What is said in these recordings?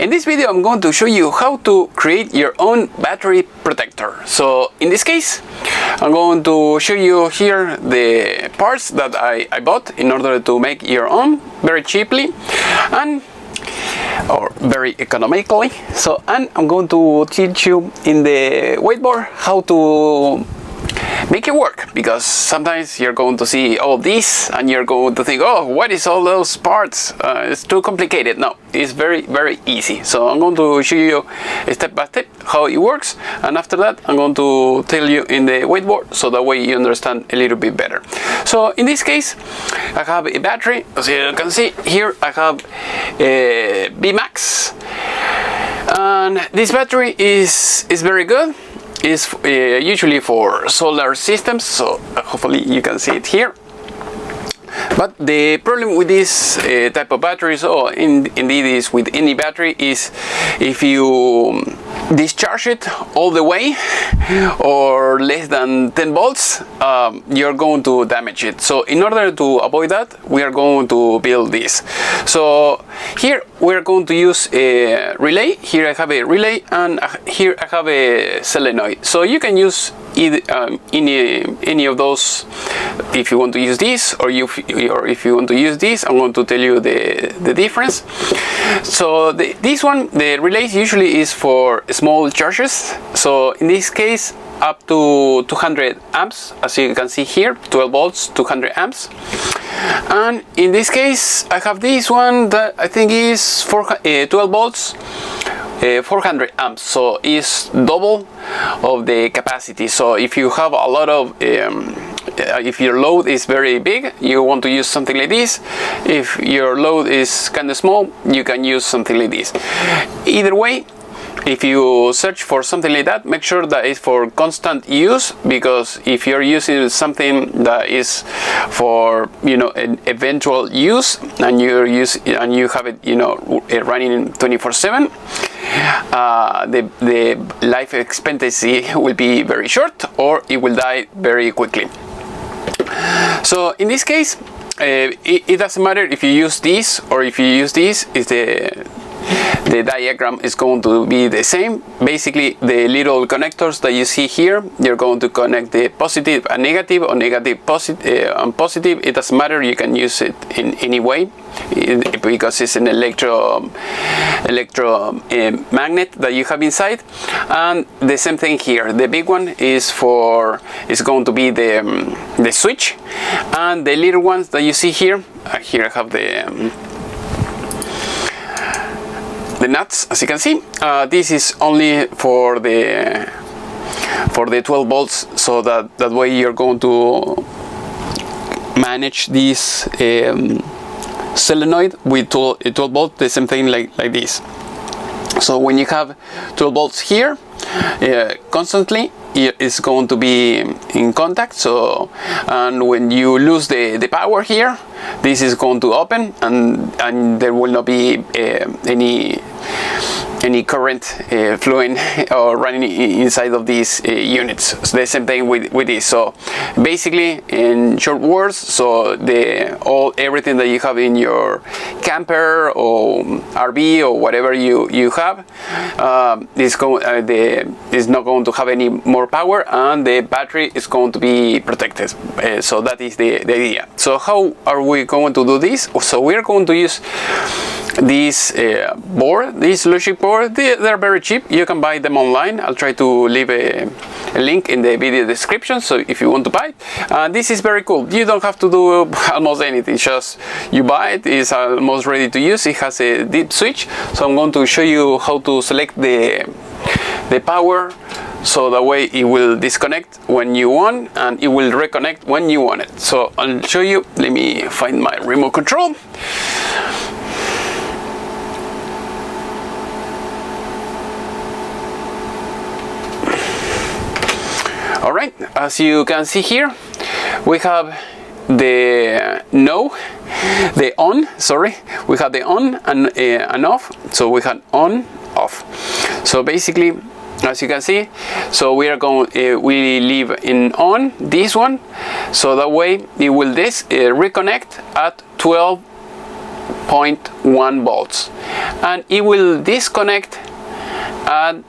in this video I'm going to show you how to create your own battery protector. So in this case I'm going to show you here the parts that I bought in order to make your own very cheaply or very economically. So, and I'm going to teach you in the whiteboard how to make it work, because sometimes you're going to see all this and you're going to think, oh, what is all those parts? It's too complicated. No, it's very easy. So I'm going to show you step by step how it works, and after that I'm going to tell you in the whiteboard, so that way you understand a little bit better. So in this case I have a battery. As you can see here, I have a VMAX, and this battery is very good. Is usually for solar systems, so hopefully you can see it here. But the problem with this type of batteries, or indeed is with any battery, is if you discharge it all the way or less than 10 volts, you're going to damage it. So in order to avoid that, we are going to build this. So here we're going to use a relay. Here I have a relay, and here I have a solenoid. So you can use either, any of those if you want to use this, or if you want to use this. I'm going to tell you the difference. So this one, the relay, usually is for small charges. So in this case, up to 200 amps, as you can see here, 12 volts, 200 amps. And in this case, I have this one that I think is 12 volts, 400 amps, so it's double of the capacity. So if you have a lot of if your load is very big, you want to use something like this. If your load is kind of small, you can use something like this. Either way, if you search for something like that, make sure that it's for constant use, because if you're using something that is for, you know, an eventual use, and you have it, you know, running 24/7, the life expectancy will be very short, or it will die very quickly. So in this case, it doesn't matter if you use this or if you use this. The diagram is going to be the same. Basically, the little connectors that you see here, you're going to connect the positive and negative, or negative and positive. It doesn't matter, you can use it in any way, because it's an electro magnet that you have inside. And the same thing here, the big one is going to be the switch, and the little ones that you see here, here I have the nuts, as you can see. This is only for the 12 volts, so that way you're going to manage this solenoid with 12 volts, the same thing like this. So when you have 12 volts here, constantly it's going to be in contact. So, and when you lose the power here, this is going to open, and there will not be any current flowing or running inside of these units. So the same thing with this. So basically, in short words, so everything that you have in your camper or RV or whatever you have is not going to have any more power, and the battery is going to be protected. So that is the idea. So how are we going to do this? So we are going to use this board, this logic board. They're very cheap. You can buy them online. I'll try to leave a link in the video description, so if you want to buy it. This is very cool. You don't have to do almost anything. Just you buy it. It's almost ready to use. It has a deep switch. So I'm going to show you how to select the power, so that way it will disconnect when you want, and it will reconnect when you want it. So I'll show you. Let me find my remote control. Alright, as you can see here, we have the on, we have the on and off. So we have on, off. So basically, as you can see, so we are going, we leave in on this one, so that way it will reconnect at 12 0.1 volts, and it will disconnect at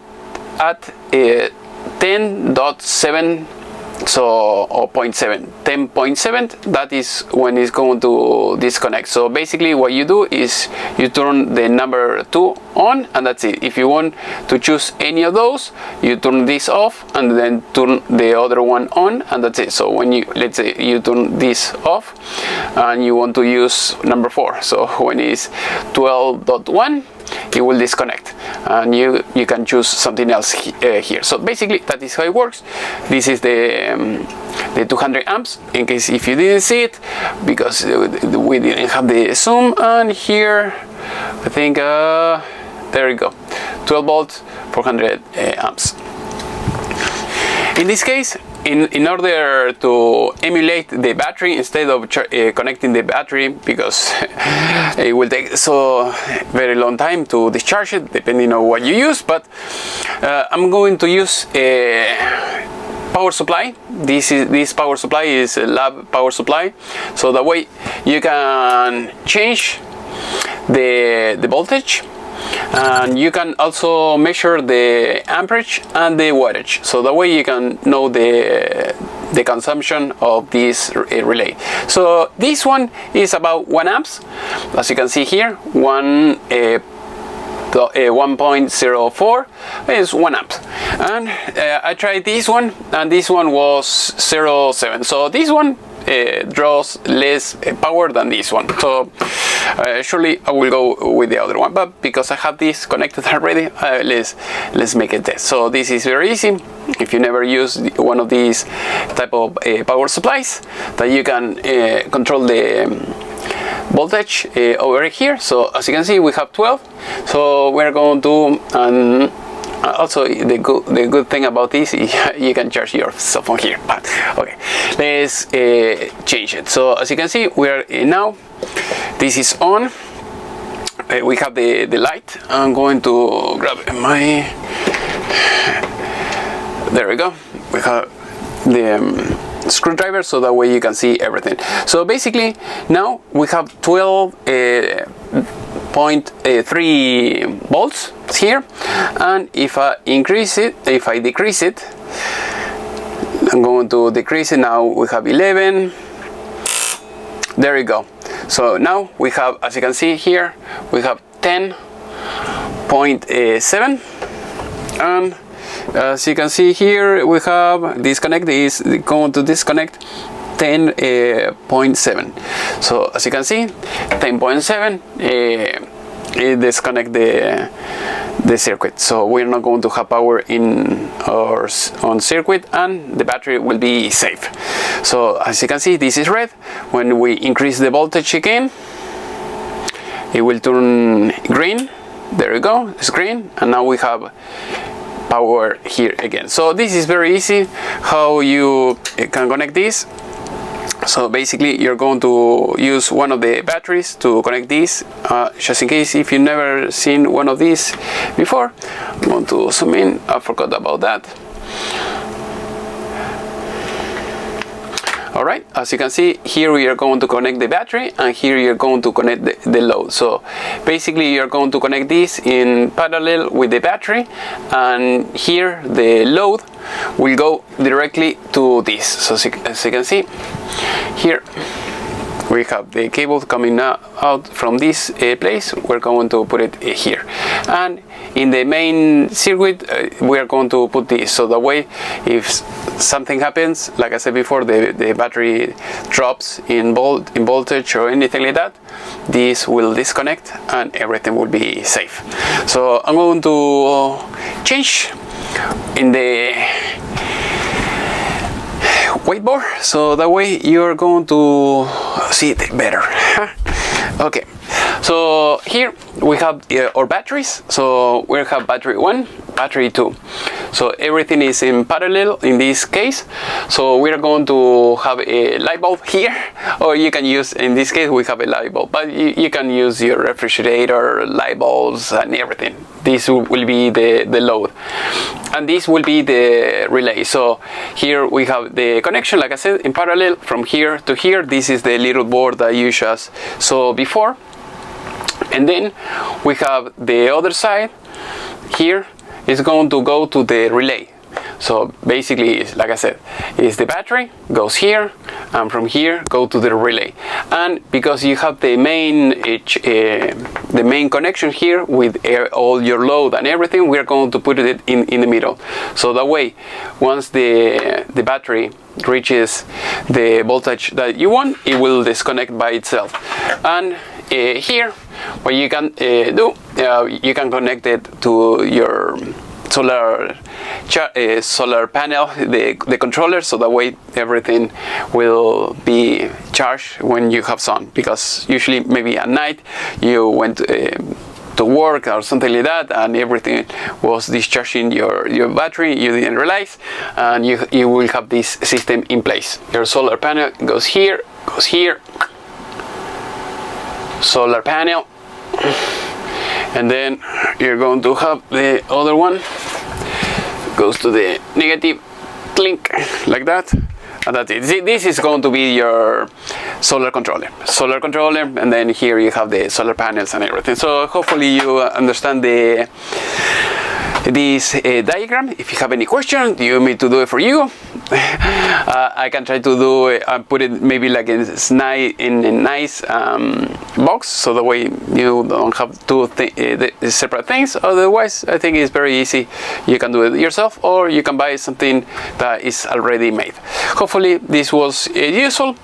10.7, so, or 0.7, 10.7, that is when it's going to disconnect. So basically what you do is you turn the number 2 on, and that's it. If you want to choose any of those, you turn this off and then turn the other one on, and that's it. So when you, let's say you turn this off and you want to use number 4, so when it's 12.1, it will disconnect, and you can choose something else here. So basically that is how it works. This is the 200 amps, in case if you didn't see it, because we didn't have the zoom. And here I think there you go, 12 volts, 400 amps. In this case, in order to emulate the battery instead of connecting the battery, because it will take so very long time to discharge it depending on what you use, but I'm going to use a power supply. This power supply is a lab power supply, so that way you can change the voltage, and you can also measure the amperage and the wattage, so that way you can know the consumption of this relay. So this one is about 1 amps, as you can see here, 1.04 is 1 amp, and I tried this one, and this one was 0.7, so this one draws less power than this one. So surely I will go with the other one, but because I have this connected already, let's make a test. So this is very easy. If you never use one of these type of power supplies, that you can control the voltage over here. So as you can see, we have 12, so we're going to, and also the good thing about this is you can charge your cell phone here. But okay, let's change it. So as you can see, we are now, this is on. We have the light. I'm going to grab my, there we go, we have the screwdriver, so that way you can see everything. So basically now we have 12.3 volts here, and if I increase it, if I decrease it, I'm going to decrease it. Now we have 11. There you go. So now we have, as you can see here, we have 10.7, and as you can see here, we have disconnect is going to disconnect 10.7. So as you can see, 10.7 it disconnect the circuit. So we're not going to have power in our on circuit, and the battery will be safe. So as you can see, this is red. When we increase the voltage again, it will turn green. There you go, it's green, and now we have power here again. So this is very easy how you can connect this. So basically you're going to use one of the batteries to connect this, just in case if you've never seen one of these before. I'm going to zoom in, I forgot about that. Alright, as you can see here, we are going to connect the battery, and here you're going to connect the load. So basically you're going to connect this in parallel with the battery, and here the load will go directly to this. So as you can see here, we have the cable coming out from this place. We're going to put it here, and in the main circuit we are going to put this, so that way if something happens, like I said before, the battery drops in voltage or anything like that, this will disconnect and everything will be safe. So I'm going to change in the whiteboard, so that way you're going to see it better. Okay, so here we have our batteries. So we have battery 1, battery 2. So everything is in parallel in this case. So we are going to have a light bulb here, or you can use, in this case we have a light bulb, but you can use your refrigerator, light bulbs and everything. This will be the load, and this will be the relay. So here we have the connection, like I said, in parallel from here to here. This is the little board that you just saw before. And then we have the other side here is going to go to the relay. So basically, like I said, is the battery goes here, and from here go to the relay. And because you have the main connection here with all your load and everything, we are going to put it in the middle. So that way, once the battery reaches the voltage that you want, it will disconnect by itself. And here, what you can do, you can connect it to your solar panel, the controller, so that way everything will be charged when you have sun, because usually maybe at night you went to work or something like that, and everything was discharging your battery, you didn't realize, and you will have this system in place. Your solar panel goes here, solar panel, and then you're going to have the other one goes to the negative link, like that, and that's it. This is going to be your solar controller, and then here you have the solar panels and everything. So hopefully you understand this diagram. If you have any question, you want me to do it for you, I can try to do it and put it maybe like in a nice box, so that way you don't have two separate things. Otherwise, I think it's very easy. You can do it yourself, or you can buy something that is already made. Hopefully this was useful,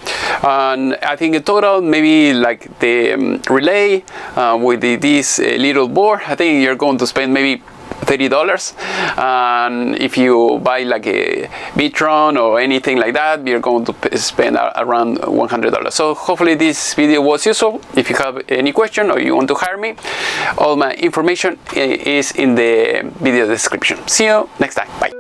and I think in total, maybe like the relay with this little board, I think you're going to spend maybe $30, and if you buy like a Bitron or anything like that, you're going to spend around $100. So hopefully this video was useful. If you have any question or you want to hire me, all my information is in the video description. See you next time. Bye.